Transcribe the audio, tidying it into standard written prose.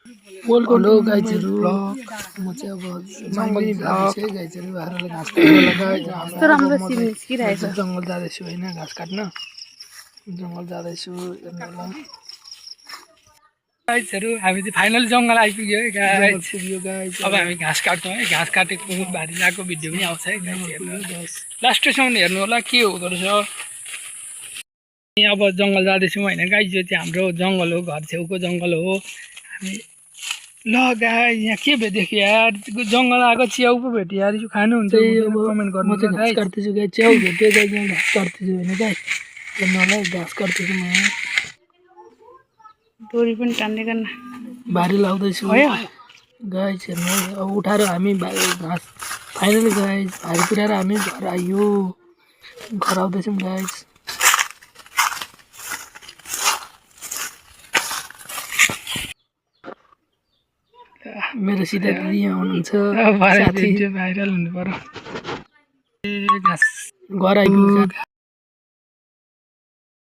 hello गाइजहरु म चाहिँ अब जंगल जाँदैछु गाइजहरु बाह्रले घाँस काट्नलाई गाइज कस्तो राम्रो सिन निस्किरहेछ जंगल जाँदैछु हैन घाँस काट्न जंगल जाँदैछु हेर्नुला गाइजहरु हामी चाहिँ फाइनली जंगल आइपुग्यो है गाइज अब हामी घाँस काट्छौं है घाँस काटेको भारी लागेको भिडियो पनि आउँछ है गाइज लास्टसम्म हेर्नु होला के हुँदो रहेछ अब जंगल जाँदैछौं हैन गाइज यो चाहिँ हाम्रो जंगल हो घर छेउको जंगल हो हामी ल गाइज यहाँ के भेट्यो यार जंगल आएको च्याउ पो भेट्यो यार यो खानुहुन्छ कमेन्ट गर्नु म चाहिँ घाँस काट्दैछु गाइज च्याउ भेट्यो गाइज यहाँ घाँस काट्दैछु हैन गाइज हेर्नु होला घाँस काट्दैछु म डोरी पनि टान्दै गर्न भारी लाउँदैछु गाइज हेर्नु अब उठाएर हामी घाँस फाइनली गाइज भारी पुर्याएर हामी घर आइयो घर आउँदैछौँ गाइज मेरो सिधा दिदी यहाँ हुनुहुन्छ साथी भाइरल हुनु पर्यो घर आइपुग्छ